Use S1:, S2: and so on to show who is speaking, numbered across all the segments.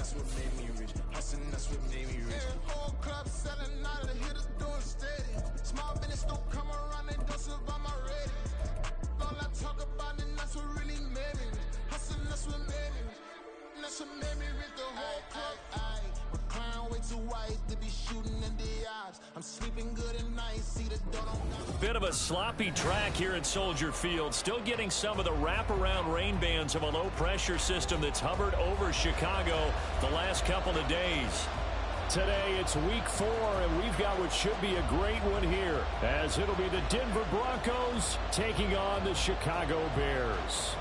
S1: that's what made me rich. Hustling, that's what made me rich. Whole club selling out of the hitters doing steady. Small business don't come around, they don't survive my ratings. All I talk about it, that's what really made me rich. Hustling, that's what made me rich. That's what made me rich, the whole club. My crown way too white to be shooting in the eyes. I'm sleeping good at night, see the door don't.
S2: Bit of a sloppy track here at Soldier Field. Still getting some of the wraparound rain bands of a low-pressure system that's hovered over Chicago the last couple of days. Today it's week 4, and we've got what should be a great one here, as it'll be the Denver Broncos taking on the Chicago Bears.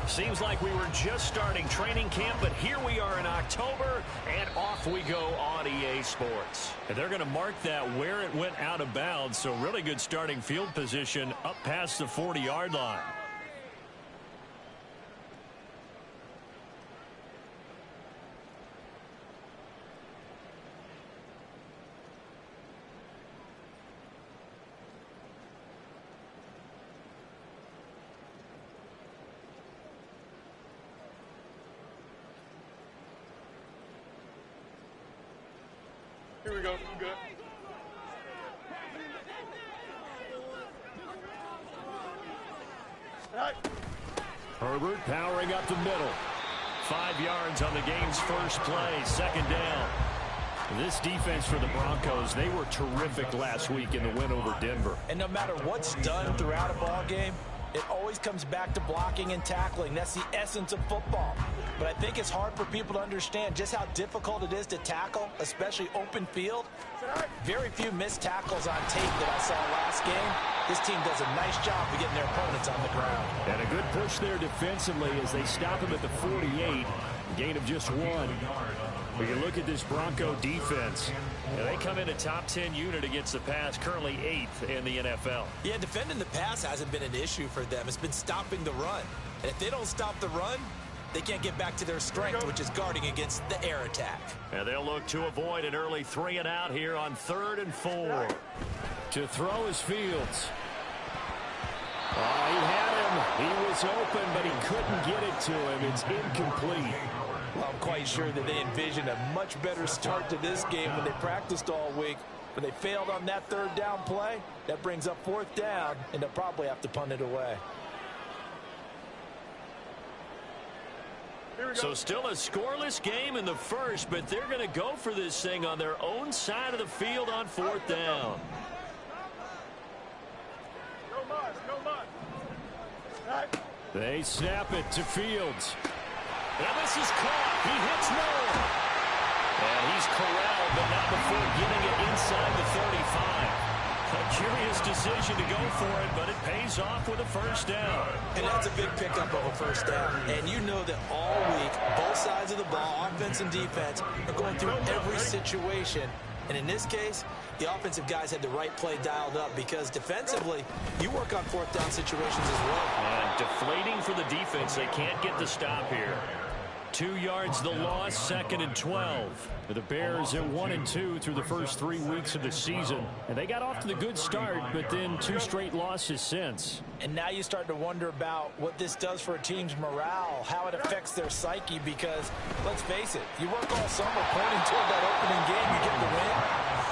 S2: Seems like we were just starting training camp, but here we are in October, and off we go on EA Sports. And they're going to mark that where it went out of bounds, so really good starting field position up past the 40-yard line.
S3: Here we go. I'm good.
S2: Herbert powering up the middle. 5 yards on the game's first play, second down. This defense for the Broncos, they were terrific last week in the win over Denver.
S4: And no matter what's done throughout a ball game, it always comes back to blocking and tackling. That's the essence of football. But I think it's hard for people to understand just how difficult it is to tackle, especially open field. Very few missed tackles on tape that I saw last game. This team does a nice job of getting their opponents on the ground.
S2: And a good push there defensively as they stop him at the 48. Gain of just 1. When you look at this Bronco defense, they come in a top 10 unit against the pass, currently 8th in the NFL.
S4: Yeah, defending the pass hasn't been an issue for them. It's been stopping the run. And if they don't stop the run, they can't get back to their strength, which is guarding against the air attack.
S2: And they'll look to avoid an early 3 and out here on 3rd and 4. To throw is Fields. He had him. He was open, but he couldn't get it to him. It's incomplete.
S4: Well, I'm quite sure that they envisioned a much better start to this game when they practiced all week. But they failed on that 3rd down play. That brings up 4th down, and they'll probably have to punt it away.
S2: So still a scoreless game in the first, but they're going to go for this thing on their own side of the field on 4th down. They snap it to Fields. And this is caught. He hits Noah. And he's corralled, but not before getting it inside the 35. A curious decision to go for it, but it pays off with a 1st down.
S4: And that's a big pickup of a 1st down. And you know that all week, both sides of the ball, offense and defense, are going through every situation. And in this case, the offensive guys had the right play dialed up because defensively, you work on 4th down situations as well.
S2: And deflating for the defense. They can't get the stop here. 2 yards the loss, 2nd and 12. The Bears at 1-2 through the first 3 weeks of the season. And they got off to the good start, but then 2 straight losses since.
S4: And now you start to wonder about what this does for a team's morale, how it affects their psyche, because, let's face it, you work all summer pointing toward that opening game, you get the win,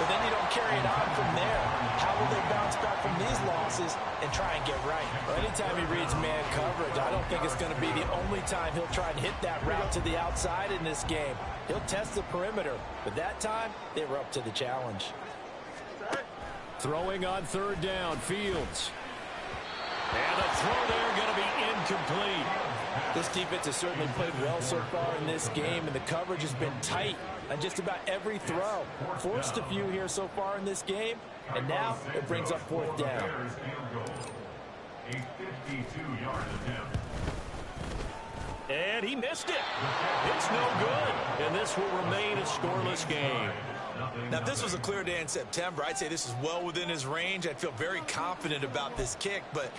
S4: but then you don't carry it on from there. How will they bounce back from these losses and try and get right? Well, anytime he reads man coverage, I don't think it's going to be the only time he'll try and hit that route to the outside in this game. He'll test the perimeter, but that time, they were up to the challenge.
S2: Throwing on 3rd down, Fields. And the throw there going to be incomplete.
S4: This defense has certainly played well so far in this game, and the coverage has been tight on just about every throw. Forced a few here so far in this game, and now it brings up 4th down.
S5: A 52-yard attempt.
S2: And he missed it. It's no good. And this will remain a scoreless game.
S4: Now, if this was a clear day in September, I'd say this is well within his range. I'd feel very confident about this kick, but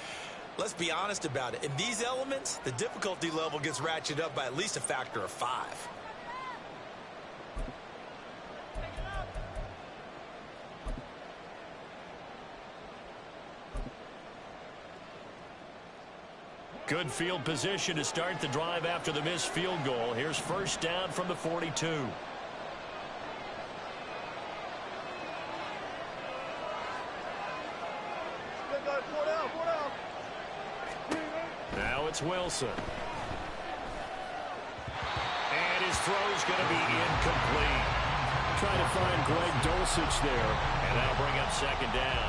S4: let's be honest about it. In these elements, the difficulty level gets ratcheted up by at least a factor of 5.
S2: Good field position to start the drive after the missed field goal. Here's first down from the 42. Now it's Wilson. And his throw's going to be incomplete. Trying to find Greg Dulcich there. And that'll bring up second down.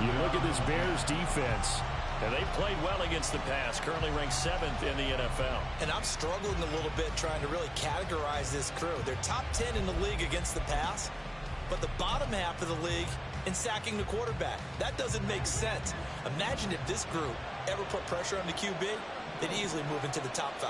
S2: You look at this Bears defense. And they played well against the pass, currently ranked 7th in the NFL.
S4: And I'm struggling a little bit trying to really categorize this crew. They're top 10 in the league against the pass, but the bottom half of the league in sacking the quarterback. That doesn't make sense. Imagine if this group ever put pressure on the QB, they'd easily move into the top 5.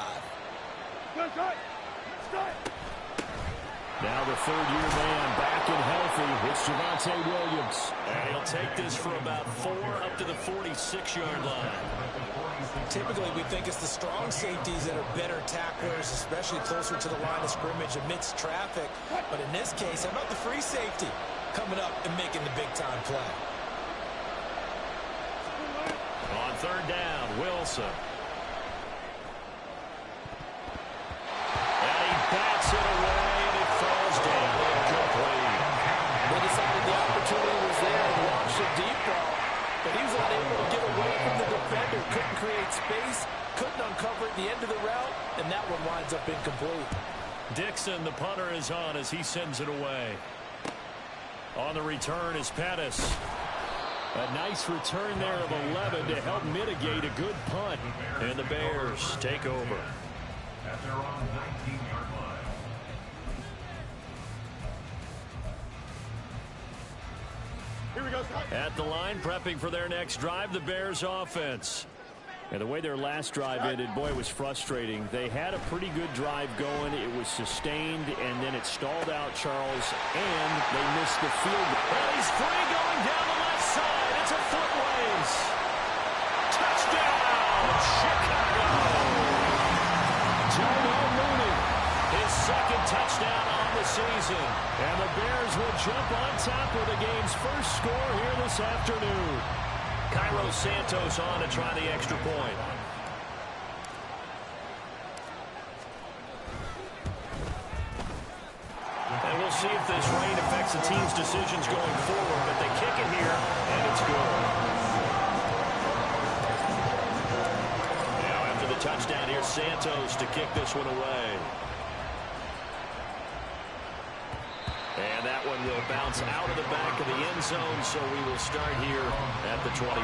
S2: Now the third-year man back and healthy. It's Javonte Williams. And he'll take this for about 4 up to the 46-yard line.
S4: Typically, we think it's the strong safeties that are better tacklers, especially closer to the line of scrimmage amidst traffic. But in this case, how about the free safety coming up and making the big-time play?
S2: On third down, Wilson. And he bats it away.
S4: Deep ball, but he was unable to get away from the defender, couldn't create space, couldn't uncover at the end of the route, and that one winds up incomplete.
S2: Dixon, the punter, is on as he sends it away. On the return is Pettis. A nice return there of 11 to help mitigate a good punt, and the Bears take over.
S5: At their own 19-yard line.
S2: At the line, prepping for their next drive, the Bears offense. And the way their last drive ended, boy, it was frustrating. They had a pretty good drive going. It was sustained, and then it stalled out, Charles, and they missed the field. Well, he's free going down the left side. It's a foot race. Touchdown, Chicago. Tyrell Mooney, his second touchdown on the season. And the Bears will jump on top of the game's first score here this afternoon. Cairo Santos on to try the extra point. And we'll see if this rain affects the team's decisions going forward, but they kick it here, and it's good. Now after the touchdown, here's Santos to kick this one away. And that one will bounce out of the back of the end zone, so we will start here at the 25.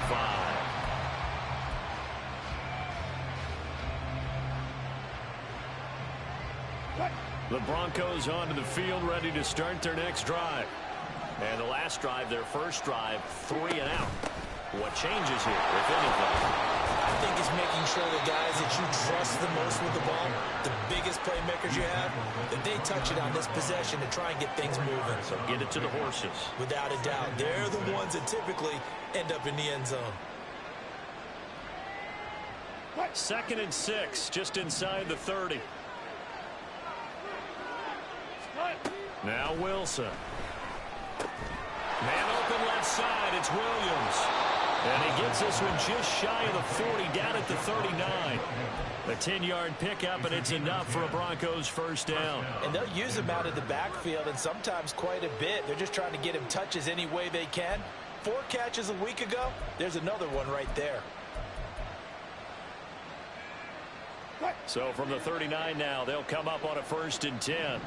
S2: The Broncos onto the field, ready to start their next drive. And the last drive, their first drive, 3 and out. What changes here, if anything?
S4: I think it's making sure the guys that you trust the most with the ball, the biggest playmakers you have, that they touch it on this possession to try and get things moving.
S2: So get it to the horses.
S4: Without a doubt. They're the ones that typically end up in the end zone.
S2: 2nd and 6, just inside the 30. Now Wilson. Man open left side, it's Williams. And he gets this one just shy of the 40, down at the 39. A 10-yard pickup, and it's enough for a Broncos first down.
S4: And they'll use him out of the backfield, and sometimes quite a bit. They're just trying to get him touches any way they can. 4 catches a week ago, there's another one right there.
S2: So from the 39 now, they'll come up on a 1st and 10.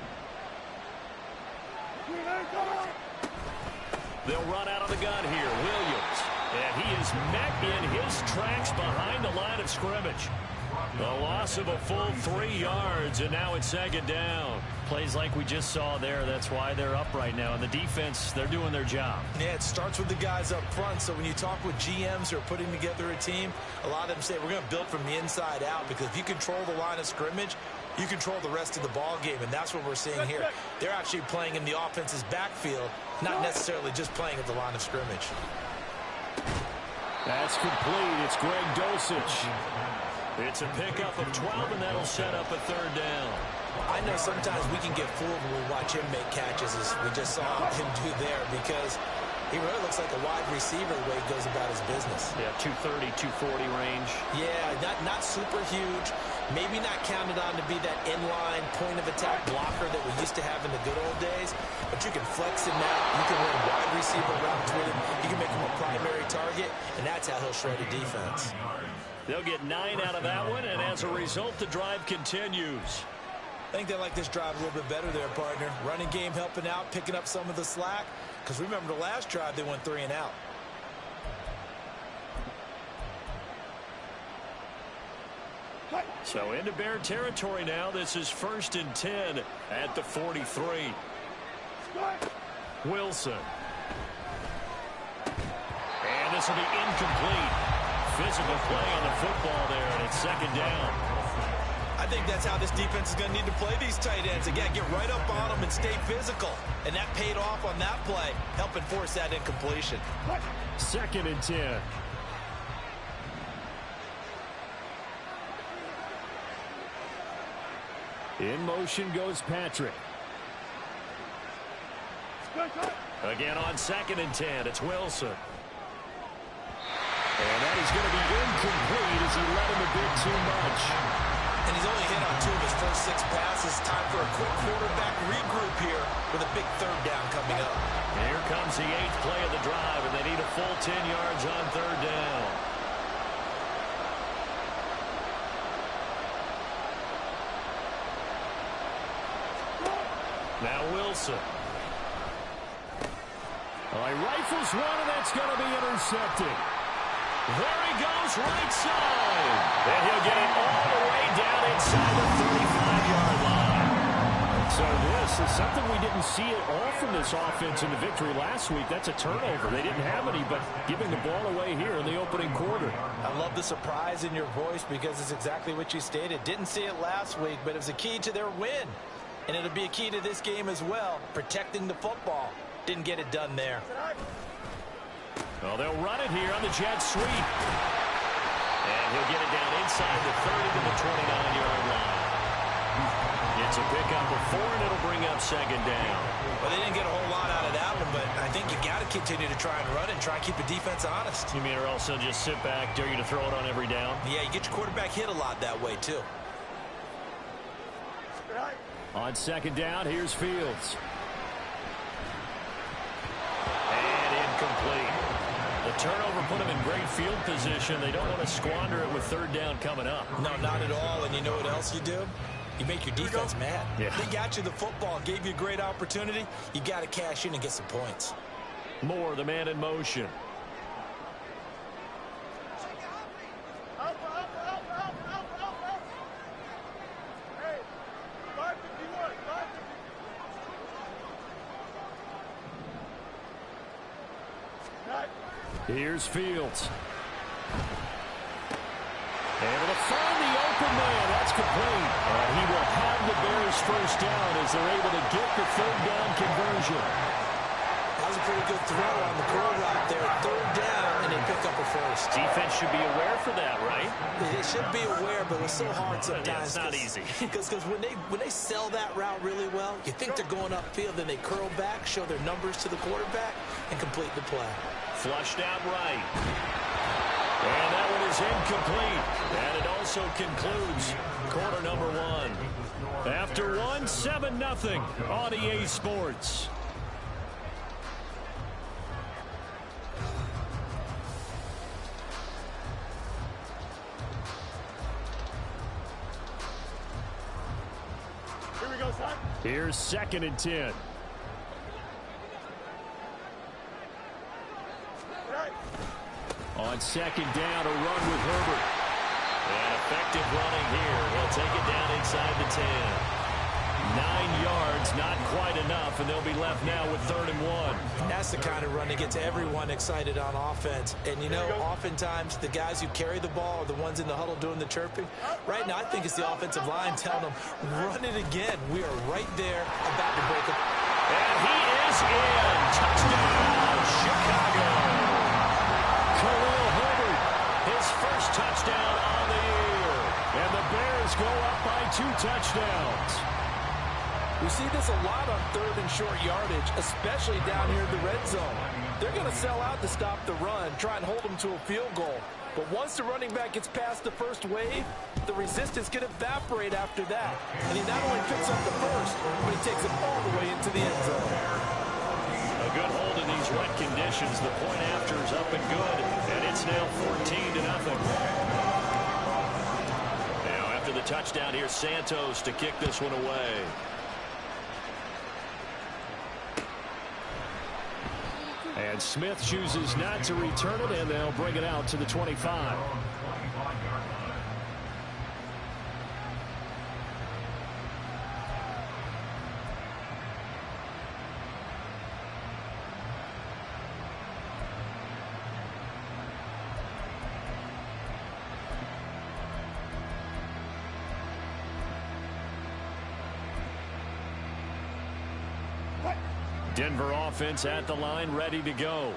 S2: They'll run out of the gun here. Williams. And he is met in his tracks behind the line of scrimmage. The loss of a full 3 yards, and now it's 2nd down. Plays like we just saw there. That's why they're up right now. And the defense, they're doing their job.
S4: Yeah, it starts with the guys up front. So when you talk with GMs who are putting together a team, a lot of them say we're going to build from the inside out, because if you control the line of scrimmage, you control the rest of the ball game, and that's what we're seeing here. They're actually playing in the offense's backfield, not necessarily just playing at the line of scrimmage.
S2: That's complete. It's Greg Dulcich. It's a pickup of 12, and that'll set up a third down.
S4: I know sometimes we can get fooled when we watch him make catches, as we just saw him do there, because he really looks like a wide receiver the way he goes about his business.
S2: Yeah, 230, 240 range.
S4: Yeah, not super huge. Maybe not counted on to be that inline point-of-attack blocker that we used to have in the good old days, but you can flex him out. You can run wide receiver routes with him. You can make him a primary target, and that's how he'll shred a defense.
S2: They'll get 9 out of that one, and as a result, the drive continues.
S4: I think they like this drive a little bit better there, partner. Running game helping out, picking up some of the slack. Because remember the last drive, they went 3 and out.
S2: So into Bear territory now. This is 1st and 10 at the 43. Wilson. And this will be incomplete. Physical play on the football there, and it's 2nd down.
S4: I think that's how this defense is going to need to play these tight ends. Again, get right up on them and stay physical. And that paid off on that play, helping force that incompletion.
S2: 2nd and 10. In motion goes Patrick. Again on 2nd and 10, it's Wilson. And that is going to be incomplete as he let him a bit too much.
S4: And he's only hit on 2 of his first 6 passes. Time for a quick quarterback regroup here with a big 3rd down coming up.
S2: And here comes the 8th play of the drive, and they need a full 10 yards on 3rd down. Now Wilson. All right, rifles one, and that's going to be intercepted. There he goes, right side. And he'll get it all the way down inside the 35-yard line. So this is something we didn't see at all from this offense in the victory last week. That's a turnover. They didn't have any, but giving the ball away here in the opening quarter.
S4: I love the surprise in your voice because it's exactly what you stated. Didn't see it last week, but it was a key to their win. And it'll be a key to this game as well, protecting the football. Didn't get it done there.
S2: Well, they'll run it here on the jet sweep. And he'll get it down inside the 30 to the 29-yard line. It's a pickup of 4, and it'll bring up 2nd down.
S4: Well, they didn't get a whole lot out of that one, but I think you got to continue to try and run and try and keep the defense honest.
S2: You mean or also just sit back, dare you to throw it on every down?
S4: Yeah, you get your quarterback hit a lot that way, too.
S2: On 2nd down, here's Fields. Incomplete. The turnover put them in great field position. They don't want to squander it with 3rd down coming up.
S4: No, not at all. And you know what else you do? You make your defense mad.
S2: Yeah.
S4: They got you the football, gave you a great opportunity. You got to cash in and get some points.
S2: Moore, the man in motion. Here's Fields. Able to find the open man. That's complete. And he will have the Bears 1st down as they're able to get the 3rd down conversion.
S4: That was a pretty good throw on the curl route there. 3rd down, and they pick up a 1st.
S2: Defense should be aware for that, right?
S4: They should be aware, but it's so hard sometimes.
S2: Yeah, it's not easy.
S4: Because when they sell that route really well, you think they're going upfield, then they curl back, show their numbers to the quarterback, and complete the play.
S2: Flushed out right. And that one is incomplete. And it also concludes quarter number 1. After 1, 7-0 on EA Sports.
S3: Here we go, son.
S2: Here's 2nd and 10. On 2nd down, a run with Herbert. And effective running here. He'll take it down inside the 10. 9 yards, not quite enough, and they'll be left now with 3rd and 1.
S4: That's the kind of run that gets everyone excited on offense. And, you know, oftentimes the guys who carry the ball are the ones in the huddle doing the chirping. Right now, I think it's the offensive line telling them, run it again. We are right there about to break it.
S2: And he is in. Touchdown, Chicago. Khalil Herbert, his first touchdown on the year. And the Bears go up by 2 touchdowns.
S4: We see this a lot on 3rd and short yardage, especially down here in the red zone. They're going to sell out to stop the run, try and hold them to a field goal. But once the running back gets past the first wave, the resistance can evaporate after that. And he not only picks up the first, but he takes it all the way into the end zone.
S2: A good hold in these wet conditions. The point after is up and good, and it's now 14-0. Now after the touchdown, here's Santos to kick this one away. And Smith chooses not to return it, and they'll bring it out to the 25. Denver offense at the line, ready to go.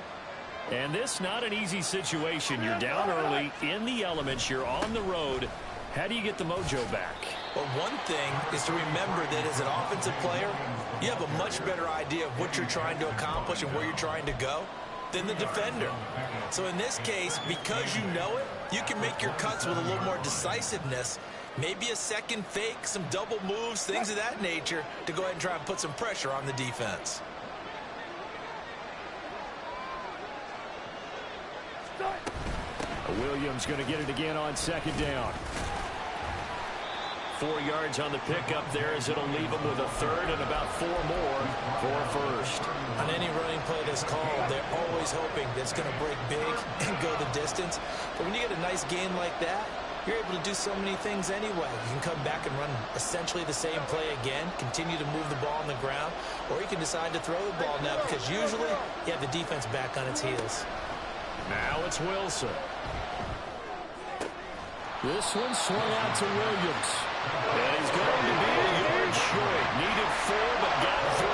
S2: And this not an easy situation. You're down early, in the elements, you're on the road. How do you get the mojo back?
S4: Well, one thing is to remember that as an offensive player, you have a much better idea of what you're trying to accomplish and where you're trying to go than the defender. So in this case, because you know it, you can make your cuts with a little more decisiveness. Maybe a second fake, some double moves, things of that nature to go ahead and try and put some pressure on the defense.
S2: Williams going to get it again on 2nd down. 4 yards on the pickup there as it'll leave them with a 3rd and about 4 more for a first.
S4: On any running play that's called, they're always hoping that it's going to break big and go the distance. But when you get a nice gain like that, you're able to do so many things anyway. You can come back and run essentially the same play again, continue to move the ball on the ground, or you can decide to throw the ball now because usually you have the defense back on its heels.
S2: Now it's Wilson. This one swung out to Williams. And he's going to be a yard short. Needed 4, but got 3.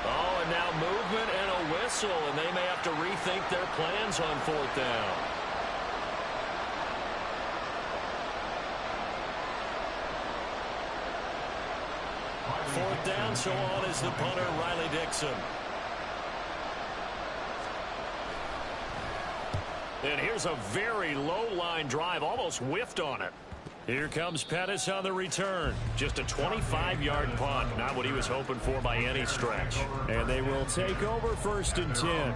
S2: Oh, and now movement and a whistle, and they may have to rethink their plans on 4th down. Fourth down, so on is the punter, Riley Dixon. And here's a very low-line drive, almost whiffed on it. Here comes Pettis on the return. Just a 25-yard punt, not what he was hoping for by any stretch. And they will take over 1st and 10.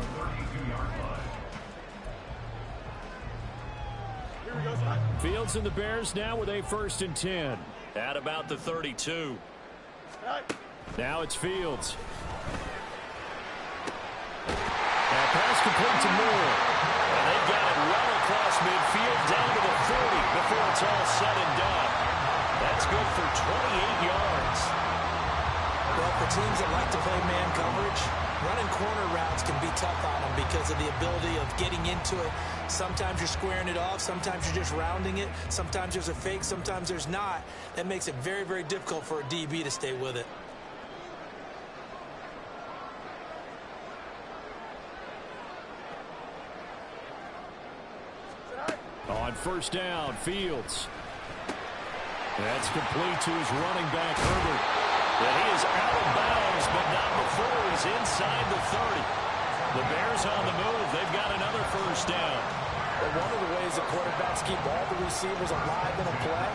S2: Fields and the Bears now with a 1st and 10. At about the 32. Now it's Fields. That pass complete to Moore. And they've got it well across midfield down to the 40 before it's all said and done. That's good for 28 yards.
S4: Well, for teams that like to play man coverage, running corner routes can be tough on them because of the ability of getting into it. Sometimes you're squaring it off. Sometimes you're just rounding it. Sometimes there's a fake. Sometimes there's not. That makes it very, very difficult for a DB to stay with it.
S2: On 1st down, Fields. That's complete to his running back, Herbert. And he is out of bounds, but not before he's inside the 30. The Bears on the move. They've got another 1st down.
S4: But one of the ways the quarterbacks keep all the receivers alive in a play,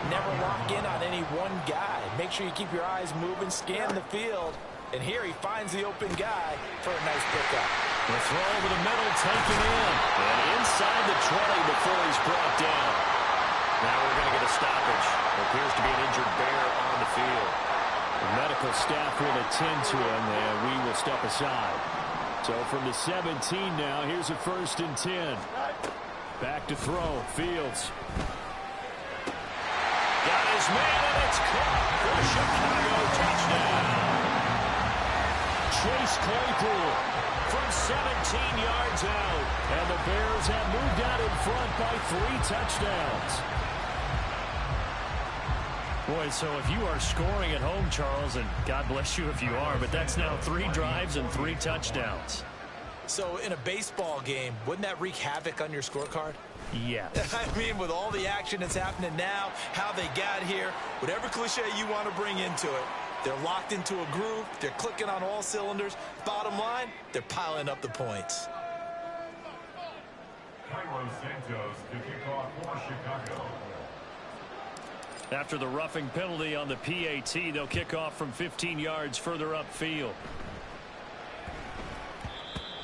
S4: never lock in on any one guy. Make sure you keep your eyes moving, scan the field. And here he finds the open guy for a nice pickup.
S2: The throw over the middle, taken in. And inside the 20 before he's brought down. Now we're going to get a stoppage. There appears to be an injured Bear on the field. The medical staff will attend to him, and we will step aside. So from the 17 now, here's a 1st and 10. Back to throw, Fields. his man, and it's caught for a Chicago touchdown. Chase Claypool from 17 yards out, and the Bears have moved out in front by 3 touchdowns. Boy, so if you are scoring at home, Charles, and God bless you if you are, but that's now 3 drives and 3 touchdowns.
S4: So in a baseball game, wouldn't that wreak havoc on your scorecard?
S2: Yeah.
S4: I mean, with all the action that's happening now, how they got here, whatever cliche you want to bring into it, they're locked into a groove, they're clicking on all cylinders. Bottom line, they're piling up the points.
S5: Cairo Santos to kick off for Chicago.
S2: After the roughing penalty on the PAT, they'll kick off from 15 yards further upfield.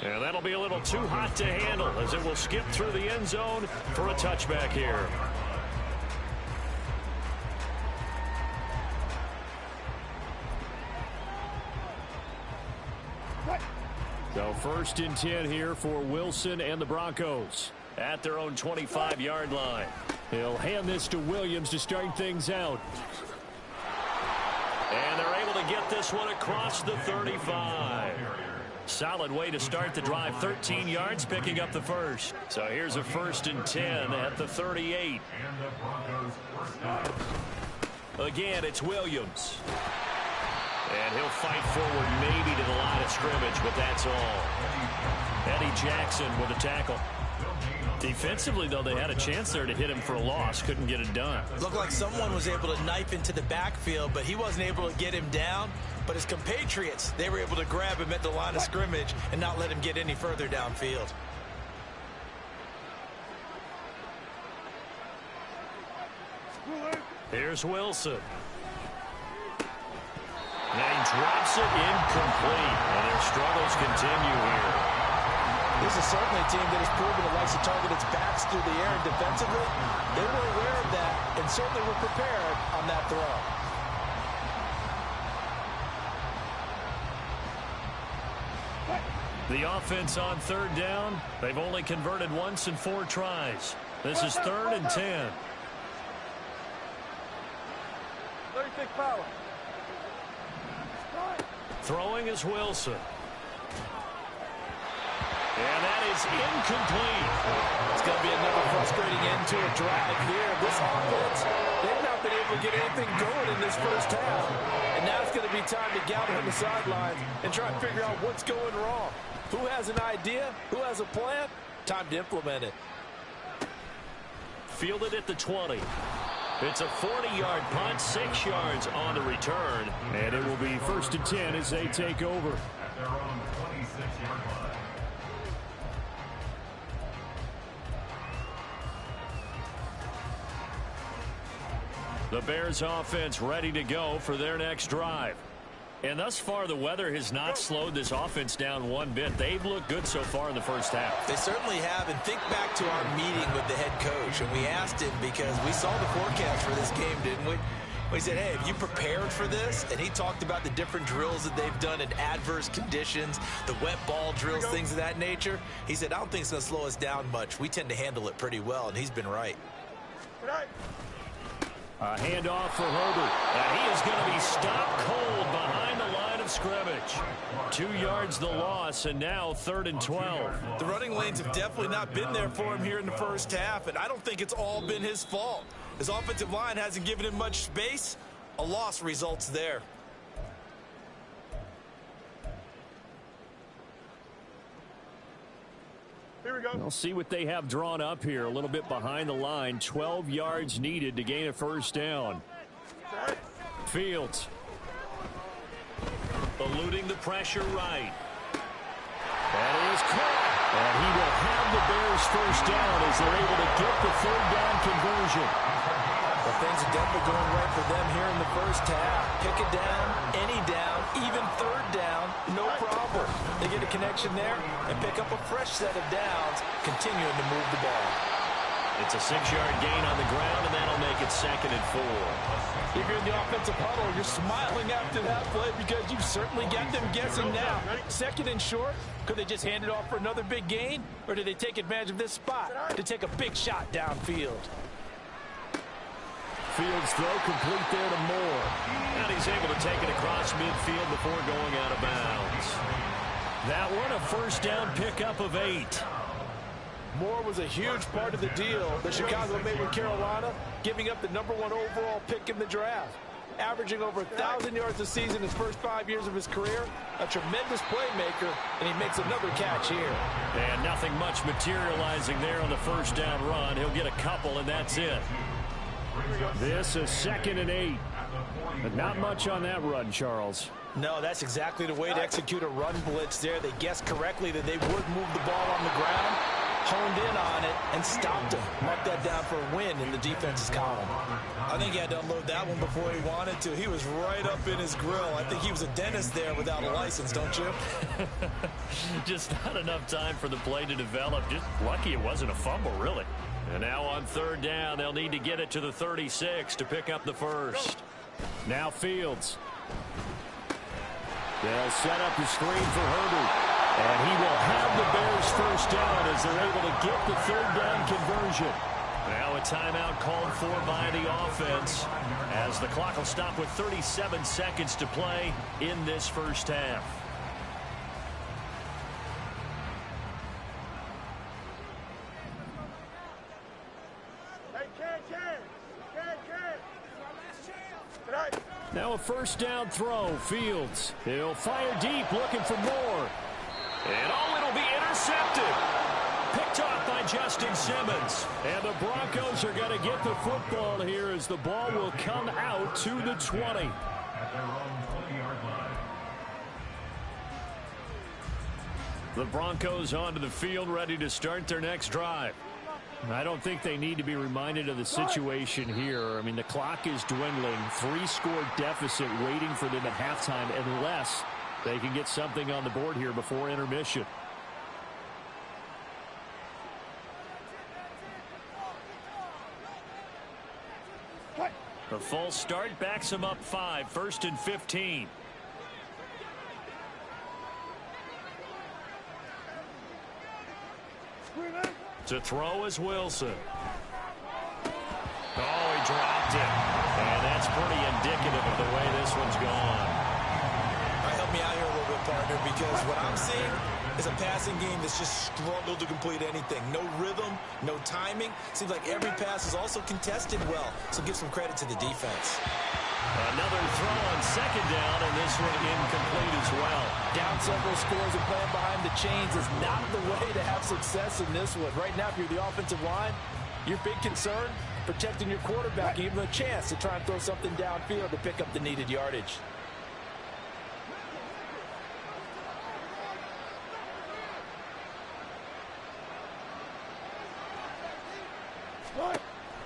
S2: And that'll be a little too hot to handle as it will skip through the end zone for a touchback here. So 1st and 10 here for Wilson and the Broncos at their own 25-yard line. He'll hand this to Williams to start things out. And they're able to get this one across the 35. Solid way to start the drive. 13 yards, picking up the first. So here's a 1st and 10 at the 38. Again, it's Williams. And he'll fight forward maybe to the line of scrimmage, but that's all. Eddie Jackson with a tackle. Defensively, though, they had a chance there to hit him for a loss. Couldn't get it done.
S4: Looked like someone was able to knife into the backfield, but he wasn't able to get him down. But his compatriots, they were able to grab him at the line of scrimmage and not let him get any further downfield.
S2: Here's Wilson. And he drops it incomplete. And their struggles continue here.
S4: This is certainly a team that has proven it likes to target its backs through the air, and defensively, they were aware of that and certainly were prepared on that throw.
S2: The offense on 3rd down. They've only converted once in 4 tries. This is 3rd and 10.
S3: 36 power.
S2: Throwing is Wilson. And that is incomplete.
S4: It's going to be another frustrating end to a drive here. This offense, they've not been able to get anything going in this first half. And now it's going to be time to gather on the sidelines and try and figure out what's going wrong. Who has an idea? Who has a plan? Time to implement it.
S2: Fielded at the 20. It's a 40-yard punt, 6 yards on the return. And it will be 1st and 10 as they take over.
S5: At their own 26-yard line.
S2: The Bears offense ready to go for their next drive. And thus far, the weather has not slowed this offense down one bit. They've looked good so far in the first half.
S4: They certainly have. And think back to our meeting with the head coach. And we asked him because we saw the forecast for this game, didn't we? We said, hey, have you prepared for this? And he talked about the different drills that they've done in adverse conditions, the wet ball drills, things of that nature. He said, I don't think it's going to slow us down much. We tend to handle it pretty well, and he's been right.
S2: A handoff for Herbert. And he is going to be stopped cold behind the line of scrimmage. 2 yards the loss, and now 3rd and 12.
S4: The running lanes have definitely not been there for him here in the first half, and I don't think it's all been his fault. His offensive line hasn't given him much space. A loss results there.
S3: Here we go.
S2: We'll see what they have drawn up here. A little bit behind the line. 12 yards needed to gain a 1st down. Fields. Eluding the pressure right. That is caught. And he will have the Bears 1st down as they're able to get the 3rd down conversion.
S4: Well, things are definitely going right for them here in the first half. Pick it down, any down, even 3rd down, no problem. They get a connection there and pick up a fresh set of downs, continuing to move the ball.
S2: It's a 6-yard gain on the ground, and that'll make it 2nd and 4.
S4: If you're in the offensive huddle, you're smiling after that play because you've certainly got them guessing now. 2nd and short, could they just hand it off for another big gain? Or do they take advantage of this spot to take a big shot downfield?
S2: Fields throw complete there to Moore. And he's able to take it across midfield before going out of bounds. That one a first down pickup of 8.
S4: Moore was a huge part of the deal that Chicago made with Carolina, giving up the #1 overall pick in the draft. Averaging over 1,000 yards a season his first 5 years of his career. A tremendous playmaker, and he makes another catch here.
S2: And nothing much materializing there on the first down run. He'll get a couple, and that's it. This is 2nd and 8. But not much on that run, Charles.
S4: No, that's exactly the way to execute a run blitz there. They guessed correctly that they would move the ball on the ground, honed in on it, and stopped him. Marked that down for a win in the defense's column. I think he had to unload that one before he wanted to. He was right up in his grill. I think he was a dentist there without a license, don't you?
S2: Just not enough time for the play to develop. Just lucky it wasn't a fumble, really. And now on 3rd down, they'll need to get it to the 36 to pick up the first. Now Fields. They'll set up the screen for Herbert. And he will have the Bears first down as they're able to get the 3rd down conversion. Now a timeout called for by the offense as the clock will stop with 37 seconds to play in this first half. Now a first down throw. Fields. He'll fire deep, looking for more. And it'll be intercepted. Picked off by Justin Simmons. And the Broncos are going to get the football here as the ball will come out to the 20.
S5: At their own 20-yard line.
S2: The Broncos onto the field, ready to start their next drive. I don't think they need to be reminded of the situation here. I mean, the clock is dwindling. 3-score deficit waiting for them at halftime unless they can get something on the board here before intermission. The false start backs him up 5. 1st and 15. To throw is Wilson. Oh, he dropped it. And that's pretty indicative of the way this one's gone.
S4: All right, help me out here a little bit, partner, because what I'm seeing is a passing game that's just struggled to complete anything. No rhythm, no timing. Seems like every pass is also contested well, so give some credit to the defense.
S2: Another throw on 2nd down, and this one incomplete as well.
S4: Down several scores and playing behind the chains is not the way to have success in this one. Right now, if you're the offensive line, your big concern, protecting your quarterback, give him a chance to try and throw something downfield to pick up the needed yardage.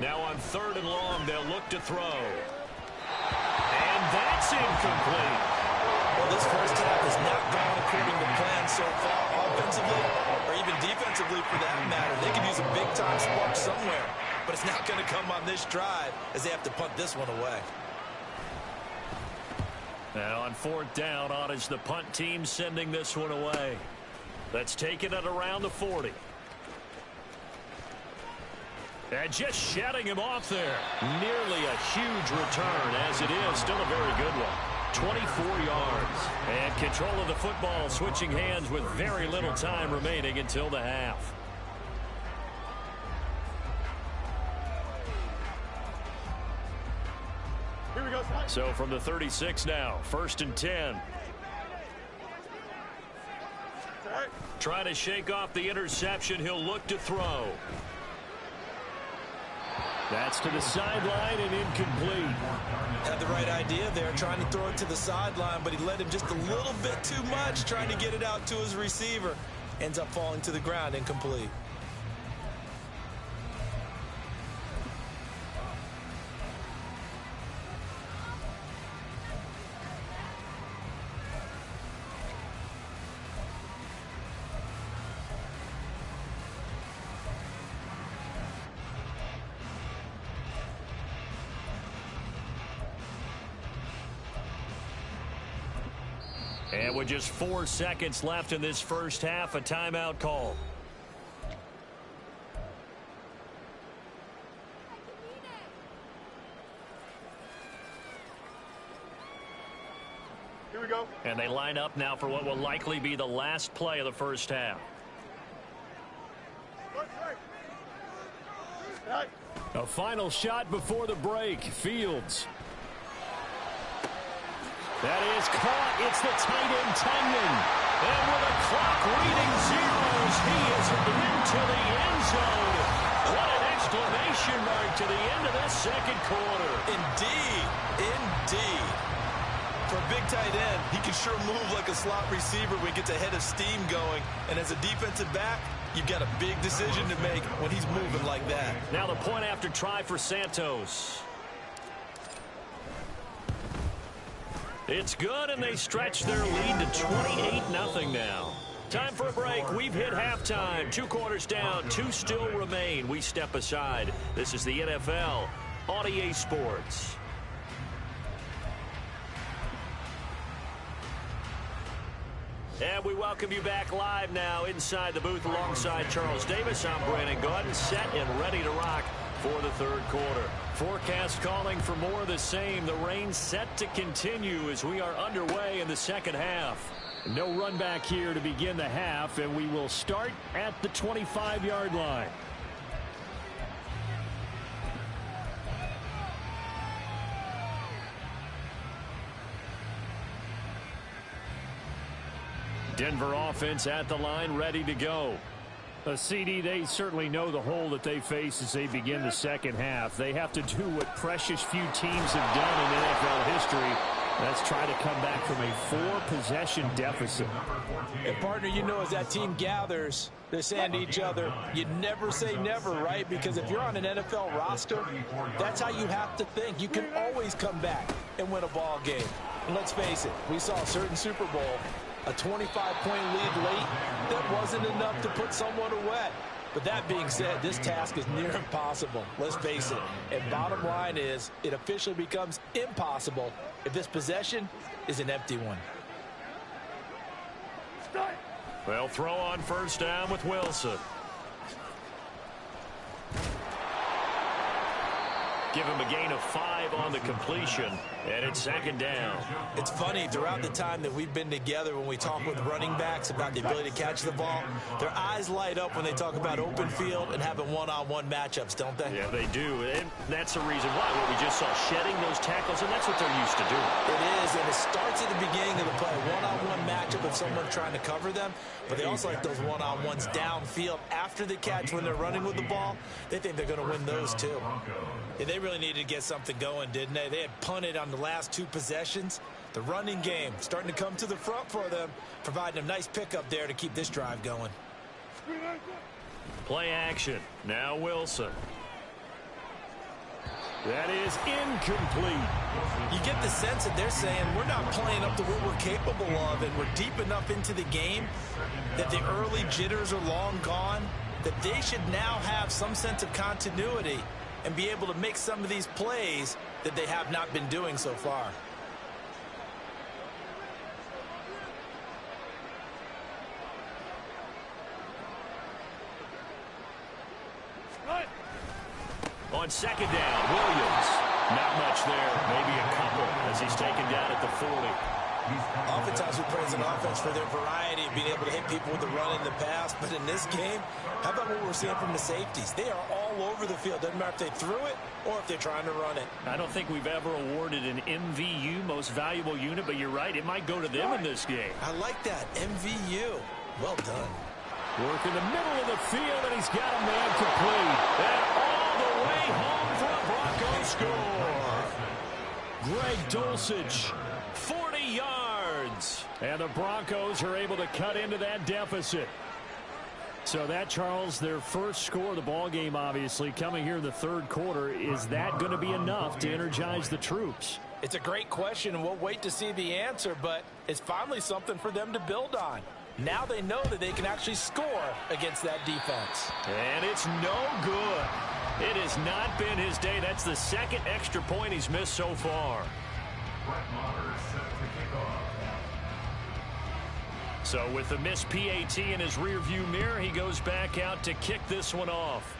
S2: Now on 3rd and long, they'll look to throw. And that's incomplete.
S4: Well, this first half has not gone according to plan so far, offensively or even defensively for that matter. They could use a big-time spark somewhere, but it's not going to come on this drive as they have to punt this one away.
S2: Now on 4th down, on is the punt team sending this one away. Let's take it at around the 40. And just shutting him off there. Nearly a huge return, as it is. Still a very good one. 24 yards. And control of the football switching hands with very little time remaining until the half.
S3: Here we go.
S2: So from the 36 now, 1st and 10. Trying to shake off the interception. He'll look to throw. That's to the sideline and incomplete.
S4: Had the right idea there, trying to throw it to the sideline, but he led him just a little bit too much, trying to get it out to his receiver. Ends up falling to the ground, incomplete.
S2: And with just 4 seconds left in this first half, a timeout call.
S3: Here we go.
S2: And they line up now for what will likely be the last play of the first half. A final shot before the break. Fields. That is caught. It's the tight end, Tanyan. And with a clock reading zeros, he is into the end zone. What an exclamation mark to the end of this second quarter.
S4: Indeed. Indeed. For a big tight end, he can sure move like a slot receiver when he gets a head of steam going. And as a defensive back, you've got a big decision to make when he's moving like that.
S2: Now the point after try for Santos. It's good, and they stretch their lead to 28-0 now. Time for a break. We've hit halftime. 2 quarters down. 2 still remain. We step aside. This is the NFL on EA Sports. And we welcome you back live now inside the booth alongside Charles Davis. I'm Brandon Gordon, set and ready to rock for the third quarter. Forecast calling for more of the same. The rain set to continue as we are underway in the second half. No run back here to begin the half, and we will start at the 25-yard line. Denver offense at the line, ready to go. CD, they certainly know the hole that they face as they begin the second half. They have to do what precious few teams have done in NFL history. That's try to come back from a 4-possession deficit.
S4: And, partner, you know, as that team gathers, they're saying to each other, you never say never, right? Because if you're on an NFL roster, that's how you have to think. You can always come back and win a ball game. And let's face it, we saw a certain Super Bowl, a 25-point lead late, that wasn't enough to put someone away. But that being said, this task is near impossible. Let's face it. And bottom line is, it officially becomes impossible if this possession is an empty one.
S2: They'll throw on first down with Wilson. Give him a gain of 5 on the completion, and it's second down.
S4: It's funny, throughout the time that we've been together, when we talk with running backs about the ability to catch the ball, their eyes light up when they talk about open field and having one-on-one matchups, don't they?
S2: Yeah, they do, and that's the reason why. What we just saw, shedding those tackles, and that's what they're used to doing.
S4: It is, and it starts at the beginning of the play, one-on-one matchup if someone's trying to cover them, but they also like those one-on-ones downfield after the catch when they're running with the ball. They think they're going to win those, too. Yeah, they really needed to get something going, didn't they? They had punted on the last 2 possessions. The running game starting to come to the front for them, providing a nice pickup there to keep this drive going.
S2: Play action. Now Wilson. That is incomplete.
S4: You get the sense that they're saying we're not playing up to what we're capable of, and we're deep enough into the game that the early jitters are long gone, that they should now have some sense of continuity and be able to make some of these plays that they have not been doing so far.
S2: On second down, Williams. Not much there, maybe a couple as he's taken down at the 40.
S4: Oftentimes we praise an offense for their variety of being able to hit people with the run in the pass, but in this game, how about what we're seeing from the safeties? They are all over the field. Doesn't matter if they threw it or if they're trying to run it.
S2: I don't think we've ever awarded an MVU, most valuable unit, but you're right, it might go to them in this game.
S4: I like that, MVU. Well done.
S2: Work in the middle of the field, and he's got a man complete. And all the way home for a Broncos score. Greg Dulcich, 40 yards. And the Broncos are able to cut into that deficit. So that, Charles, their first score of the ball game, obviously, coming here in the third quarter. Is that going to be enough to energize the troops?
S4: It's a great question, and we'll wait to see the answer, but it's finally something for them to build on. Now they know that they can actually score against that defense.
S2: And it's no good. It has not been his day. That's the second extra point he's missed so far. So with the missed PAT in his rearview mirror, he goes back out to kick this one off.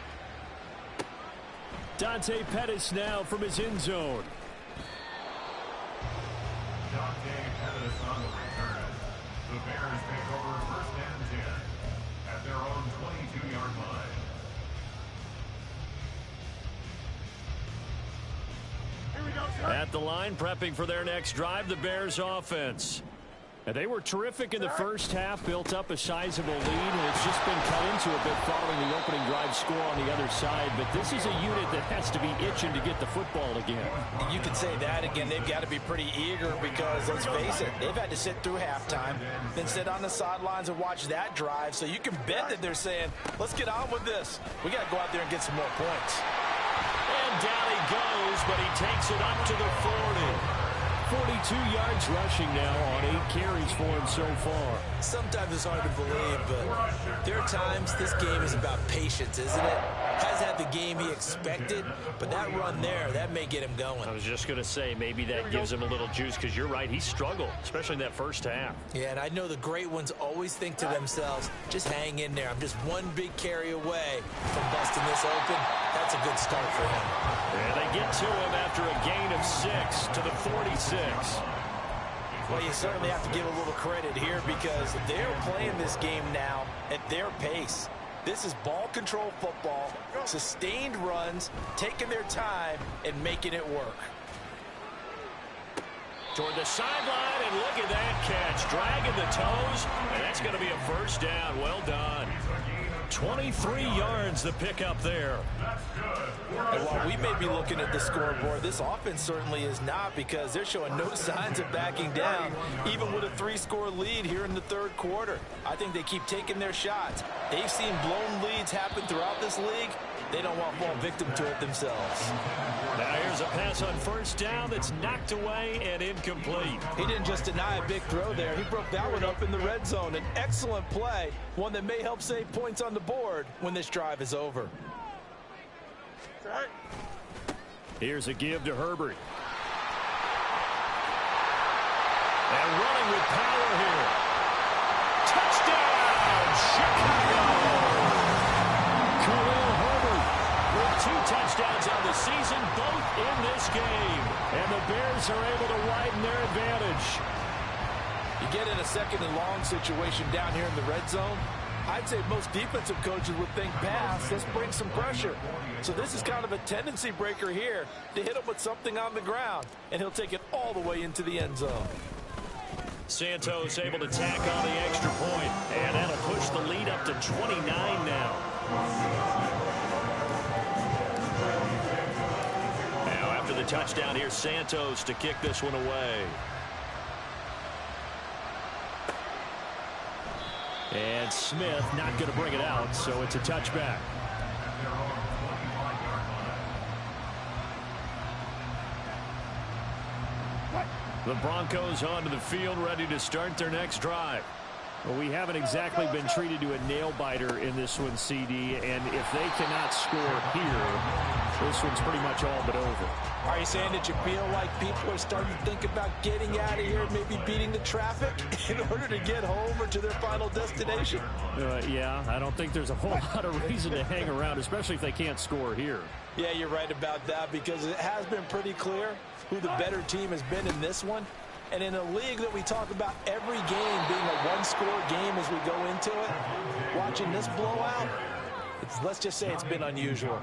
S2: Dante Pettis now from his end zone.
S5: Dante Pettis. Davis on the return. The Bears take over first and 10 at their own 22-yard line.
S3: Here we go, sir.
S2: At the line, prepping for their next drive, the Bears offense. And they were terrific in the first half, built up a sizable lead, and it's just been cut into a bit following the opening drive score on the other side. But this is a unit that has to be itching to get the football again.
S4: You could say that again. They've got to be pretty eager because, let's face it, they've had to sit through halftime, then sit on the sidelines and watch that drive. So you can bet that they're saying, let's get on with this. We got to go out there and get some more points.
S2: And down he goes, but he takes it up to the 40. 42 yards rushing now on 8 carries for him so far.
S6: Sometimes it's hard to believe, but there are times this game is about patience, isn't it? Has had the game he expected, but that run there, that may get him going.
S2: I was just going to say, maybe that gives him a little juice, because you're right, he struggled, especially in that first half.
S6: Yeah, and I know the great ones always think to themselves, just hang in there. I'm just one big carry away from busting this open. That's a good start for him.
S2: And they get to him after a gain of 6 to the 46.
S4: Well, you certainly have to give a little credit here because they're playing this game now at their pace. This is ball control football, sustained runs, taking their time and making it work.
S2: Toward the sideline, and look at that catch. Dragging the toes, and that's going to be a first down. Well done. 23 yards the pickup there.
S4: And while we may be looking at the scoreboard, this offense certainly is not, because they're showing no signs of backing down, even with a 3-score lead here in the third quarter. I think they keep taking their shots. They've seen blown leads happen throughout this league. They don't want to fall victim to it themselves.
S2: Now here's a pass on first down that's knocked away and incomplete.
S4: He didn't just deny a big throw there. He broke that one up in the red zone. An excellent play, one that may help save points on the board when this drive is over.
S2: Here's a give to Herbert. And running with power here. Touchdown, Chicago! Khalil Herbert with 2 touchdowns on the season, both in this game. And the Bears are able to widen their advantage.
S4: You get in a second and long situation down here in the red zone, I'd say most defensive coaches would think pass, let's bring some pressure. So this is kind of a tendency breaker here to hit him with something on the ground, and he'll take it all the way into the end zone.
S2: Santos able to tack on the extra point, and that'll push the lead up to 29 now. Now after the touchdown, here's Santos to kick this one away. And Smith not going to bring it out, so it's a touchback. The Broncos onto the field, ready to start their next drive. Well, we haven't exactly been treated to a nail-biter in this one, CD, and if they cannot score here, this one's pretty much all but over.
S4: Are you saying that you feel like people are starting to think about getting out of here, maybe beating the traffic in order to get home or to their final destination?
S2: Yeah, I don't think there's a whole lot of reason to hang around, especially if they can't score here.
S4: Yeah, you're right about that, because it has been pretty clear who the better team has been in this one. And in a league that we talk about every game being a one-score game as we go into it, watching this blowout, let's just say it's been unusual.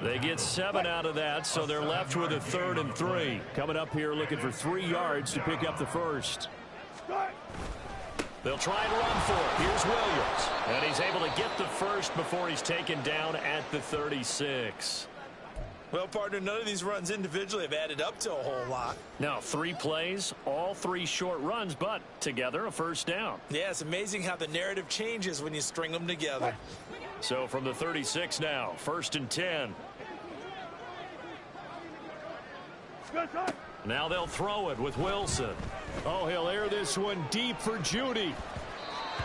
S2: They get 7 out of that, so they're left with a 3rd and 3. Coming up here looking for 3 yards to pick up the first. They'll try and run for it. Here's Williams. And he's able to get the first before he's taken down at the 36.
S6: Well, partner, none of these runs individually have added up to a whole lot.
S2: Now 3 plays, all 3 short runs, but together a first down.
S6: Yeah, it's amazing how the narrative changes when you string them together.
S2: So from the 36 now, 1st and 10. Now they'll throw it with Wilson. Oh, he'll air this one deep for Judy.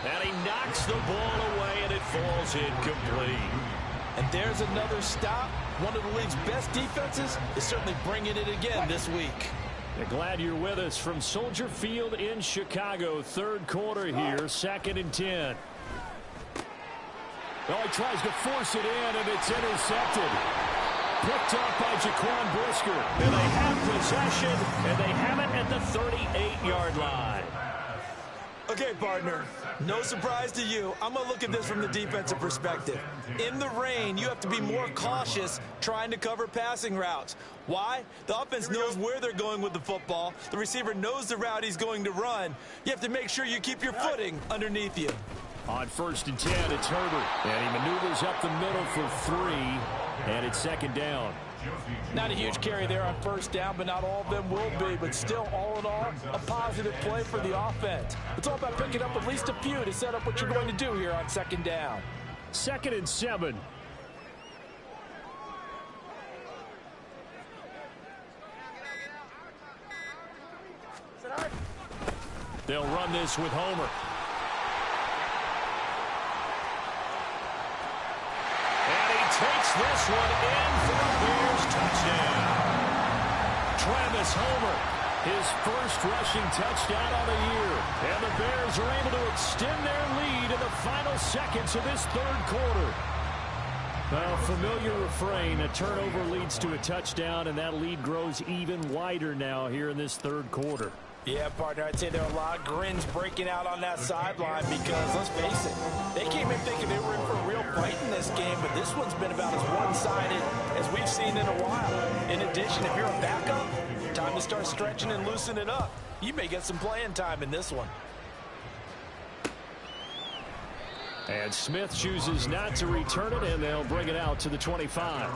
S2: And he knocks the ball away, and it falls incomplete.
S4: And there's another stop. One of the league's best defenses is certainly bringing it again this week.
S2: Glad you're with us from Soldier Field in Chicago. 3rd quarter here, 2nd and 10. Oh, he tries to force it in, and it's intercepted. picked up by Jaquan Brisker. And they have possession, and they have it at the 38-yard line.
S6: Okay, partner, no surprise to you. I'm going to look at this from the defensive perspective. In the rain, you have to be more cautious trying to cover passing routes. Why? The offense knows where they're going with the football. The receiver knows the route he's going to run. You have to make sure you keep your footing underneath you.
S2: On 1st and 10, it's Herbert. And he maneuvers up the middle for 3, and it's 2nd down.
S4: Not a huge carry there on 1st down, but not all of them will be. But still, all in all, a positive play for the offense. It's all about picking up at least a few to set up what you're going to do here on 2nd down.
S2: 2nd and 7. They'll run this with Homer. And he takes this one in for a Bears touchdown. Travis Homer, his first rushing touchdown on the year. And the Bears are able to extend their lead in the final seconds of this 3rd quarter. Well, familiar refrain, a turnover leads to a touchdown, and that lead grows even wider now here in this 3rd quarter.
S4: Yeah, partner, I'd say there are a lot of grins breaking out on that sideline because, let's face it, they came in thinking they were in for a real fight in this game, but this one's been about as one-sided as we've seen in a while. In addition, if you're a backup, time to start stretching and loosening it up. You may get some playing time in this one.
S2: And Smith chooses not to return it, and they'll bring it out to the 25.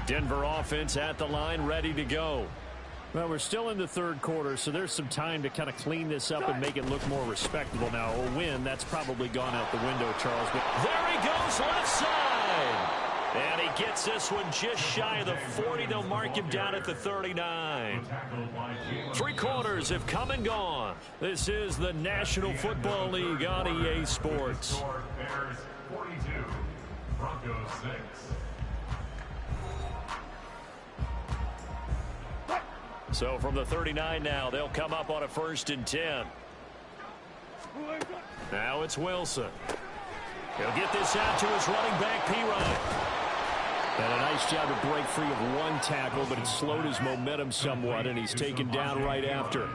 S2: Denver offense at the line, ready to go. Well, we're still in the 3rd quarter, so there's some time to kind of clean this up and make it look more respectable. Now, a win, that's probably gone out the window, Charles. But there he goes, left side. And he gets this one just shy of the 40. They'll mark him down at the 39. 3 quarters have come and gone. This is the National Football League on EA Sports.
S5: Bears 42, Broncos 6.
S2: So from the 39 now, they'll come up on a 1st and 10. Now it's Wilson. He'll get this out to his running back, P-Ryan. And a nice job to break free of one tackle, but it slowed his momentum somewhat, and he's taken down right after.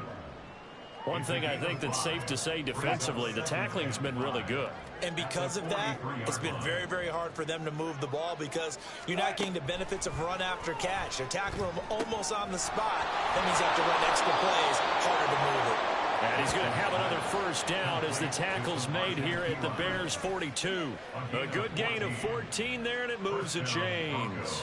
S2: One thing I think that's safe to say defensively, the tackling's been really good.
S6: And because of that, it's been very, very hard for them to move the ball because you're not getting the benefits of run after catch. They're tackling him almost on the spot. That means you have to run extra plays, harder to move it.
S2: And he's going to have another 1st down as the tackle's made here at the Bears 42. A good gain of 14 there, and it moves the chains.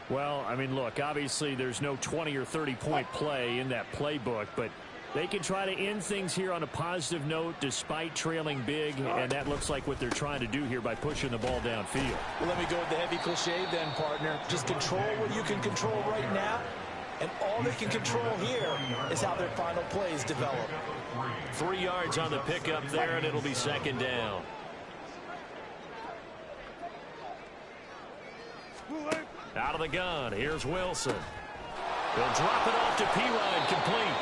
S2: Well, I mean, look, obviously there's no 20 or 30-point play in that playbook, but they can try to end things here on a positive note despite trailing big, and that looks like what they're trying to do here by pushing the ball downfield.
S4: Well, let me go with the heavy cliche then, partner. Just control what you can control right now, and all they can control here is how their final plays develop.
S2: 3 yards on the pickup there, and it'll be 2nd down. Out of the gun, here's Wilson. He'll drop it off to P-Ryan, complete.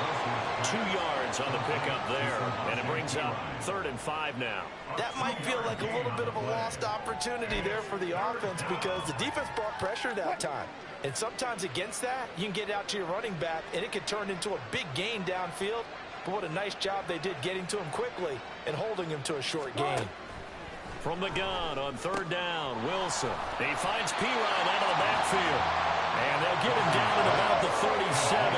S2: 2 yards on the pickup there, and it brings up 3rd and 5 now.
S4: That might feel like a little bit of a lost opportunity there for the offense because the defense brought pressure that time. And sometimes against that, you can get out to your running back, and it can turn into a big gain downfield. But what a nice job they did getting to him quickly and holding him to a short gain.
S2: From the gun on 3rd down, Wilson. He finds P-Ryan out of the backfield. And they'll get him down at about the 37,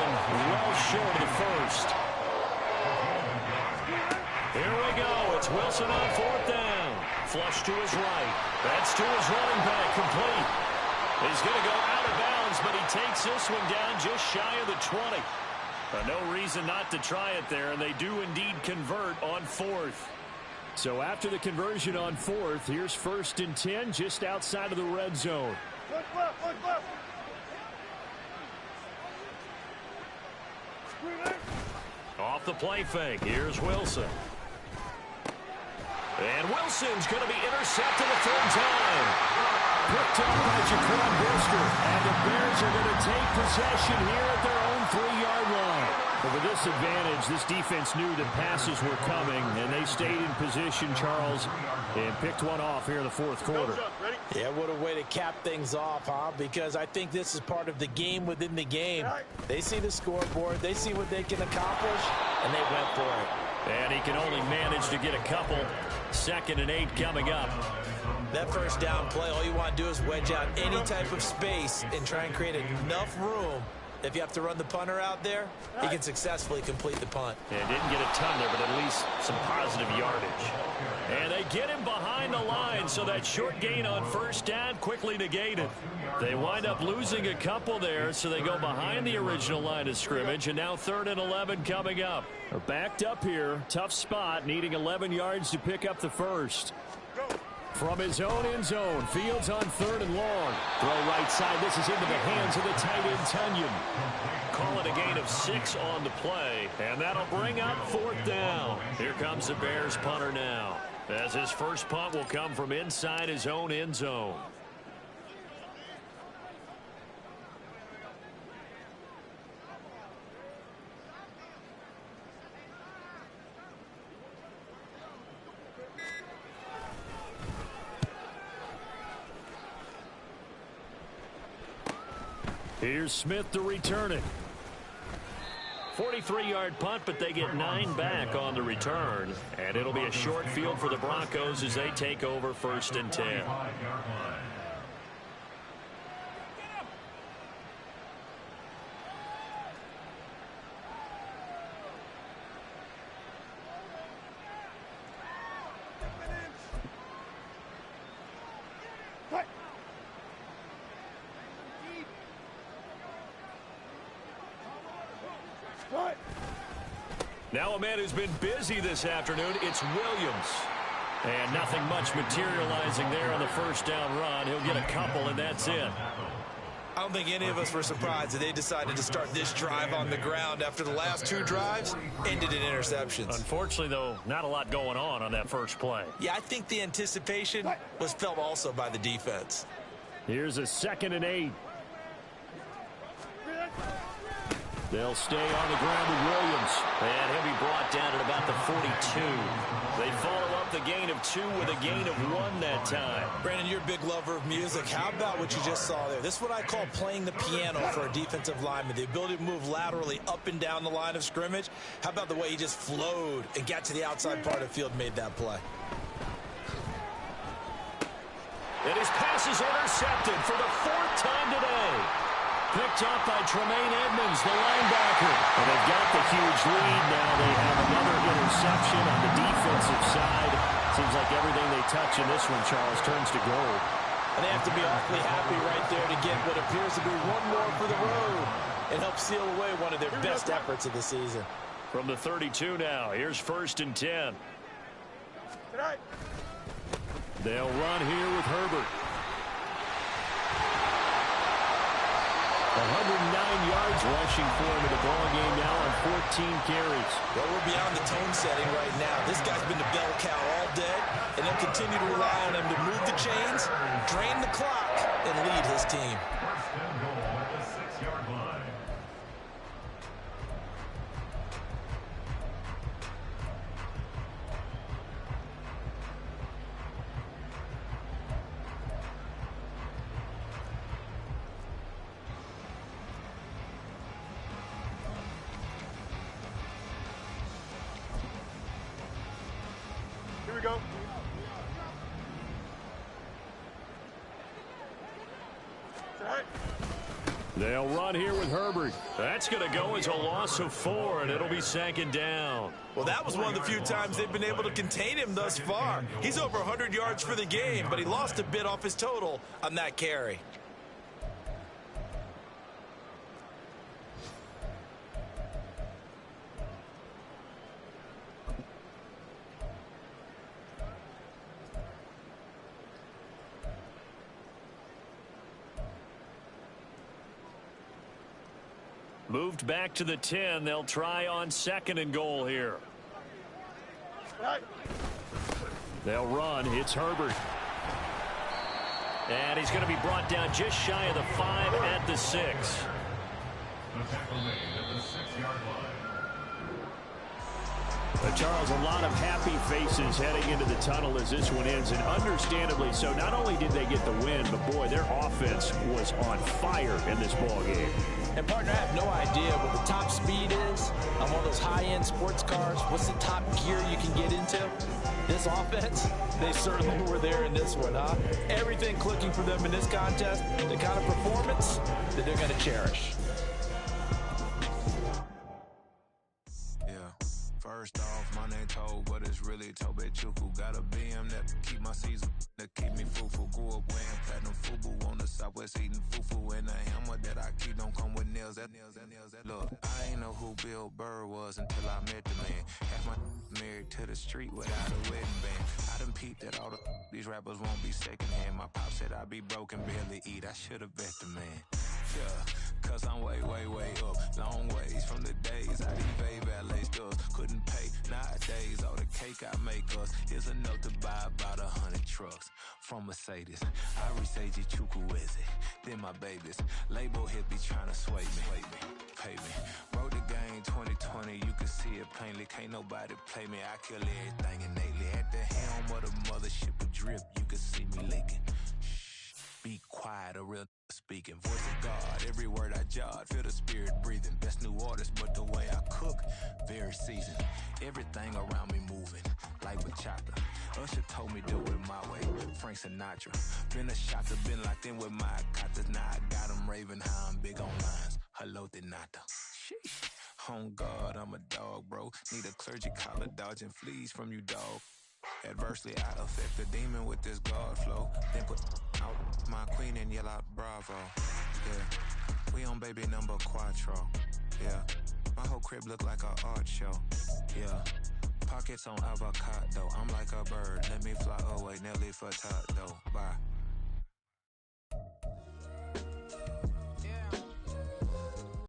S2: well short of the 1st. Here we go. It's Wilson on 4th down. Flush to his right. That's to his running back, complete. He's going to go out of bounds, but he takes this one down just shy of the 20. No reason not to try it there, and they do indeed convert on 4th. So after the conversion on 4th, here's 1st and 10 just outside of the red zone. Off the play fake, here's Wilson. And Wilson's going to be intercepted a 3rd time. picked up by Jaquan Brisker. And the Bears are going to take possession here at their own 3-yard line. But with this advantage, this defense knew that passes were coming, and they stayed in position, Charles, and picked one off here in the fourth quarter.
S4: Yeah, what a way to cap things off, huh? Because I think this is part of the game within the game. They see the scoreboard, they see what they can accomplish, and they went for it.
S2: And he can only manage to get a couple. 2nd and 8 coming up.
S4: That first down play, all you want to do is wedge out any type of space and try and create enough room. If you have to run the punter out there, he can successfully complete the punt.
S2: Yeah, didn't get a ton there, but at least some positive yardage. And they get him behind the line, so that short gain on first down quickly negated. They wind up losing a couple there, so they go behind the original line of scrimmage, and now 3rd and 11 coming up. They're backed up here, tough spot, needing 11 yards to pick up the first. From his own end zone, Fields on 3rd and long. Throw right side. This is into the hands of the tight end, Tunyon. Call it a gain of 6 on the play, and that'll bring up 4th down. Here comes the Bears punter now, as his first punt will come from inside his own end zone. Here's Smith to return it. 43-yard punt, but they get 9 back on the return. And it'll be a short field for the Broncos as they take over 1st and 10. Now a man who's been busy this afternoon, it's Williams. And nothing much materializing there on the first down run. He'll get a couple, and that's it.
S4: I don't think any of us were surprised that they decided to start this drive on the ground after the last 2 drives ended in interceptions.
S2: Unfortunately, though, not a lot going on that first play.
S4: Yeah, I think the anticipation was felt also by the defense.
S2: Here's a 2nd and 8. They'll stay on the ground with Williams. And he'll be brought down at about the 42. They follow up the gain of 2 with a gain of 1 that time.
S4: Brandon, you're a big lover of music. How about what you just saw there? This is what I call playing the piano for a defensive lineman. The ability to move laterally up and down the line of scrimmage. How about the way he just flowed and got to the outside part of the field and made that play?
S2: And his pass is intercepted for the 4th time today. Picked up by Tremaine Edmonds, the linebacker. And they've got the huge lead. Now they have another interception on the defensive side. Seems like everything they touch in this one, Charles, turns to gold.
S4: And they have to be awfully happy right there to get what appears to be one more for the road and help seal away one of their best efforts of the season.
S2: From the 32 now, here's 1st and 10. They'll run here with Herbert. 109 yards rushing for him in the ball game now on 14 carries.
S4: Well, we're beyond the tone setting right now. This guy's been the bell cow all day, and they'll continue to rely on him to move the chains, drain the clock, and lead his team.
S5: First and goal at the 6-yard line.
S3: Here we go.
S2: They'll run here with Herbert. That's going to go as a loss of 4, and it'll be 2nd down.
S4: Well, that was one of the few times they've been able to contain him thus far. He's over 100 yards for the game, but he lost a bit off his total on that carry.
S2: Moved back to the 10. They'll try on 2nd and goal here. They'll run. It's Herbert. And he's going to be brought down just shy of the 5 at the 6.
S5: The tackle made at the 6-yard line.
S2: Charles, a lot of happy faces heading into the tunnel as this one ends, and understandably so. Not only did they get the win, but boy, their offense was on fire in this ball game.
S4: And partner, I have no idea what the top speed is on one of those high-end sports cars. What's the top gear you can get into? This offense, they certainly were there in this one, huh? Everything clicking for them in this contest, the kind of performance that they're going to cherish.
S1: First off, my name Toad, but it's really Tobe Chuku. Got a BM that keep my season, that keep me fufu. Grew up wearing platinum fubu on the southwest eating fufu. And a hammer that I keep don't come with nails. Look, I ain't know who Bill Burr was until I met the man. Half my married to the street without a wedding band. I done peeped that all these rappers won't be secondhand. My pop said I'd be broken, barely eat. I should've bet the man. Yeah, cause I'm way, way, way up. Long ways from the days I evade valet stores. Couldn't pay nowadays. All the cake I make us is enough to buy about 100 trucks from Mercedes. I resage Chukwueze, then my babies. Label hit be trying to sway me, pay me. Wrote the game 2020, you can see it plainly. Can't nobody play me, I kill everything innately. At the helm of the mothership with drip, you can see me leaking. Be quiet, a real speaking. Voice of God, every word I jot. Feel the spirit breathing. Best new artist, but the way I cook, very seasoned. Everything around me moving, like bachata. Usher told me do it my way. Frank Sinatra. Been a shot to been locked in with my katas. Now I got them raving how I'm big on lines. Hello, Denata. Sheesh. On God, I'm a dog, bro. Need a clergy collar, dodging fleas from you, dog. Adversely, I affect the demon with this God flow. Then put out my queen and yell out bravo. Yeah, we on baby number quattro. Yeah, my whole crib look like a art show. Yeah, pockets on avocado. I'm like a bird. Let me fly away, Nelly Furtado. Bye.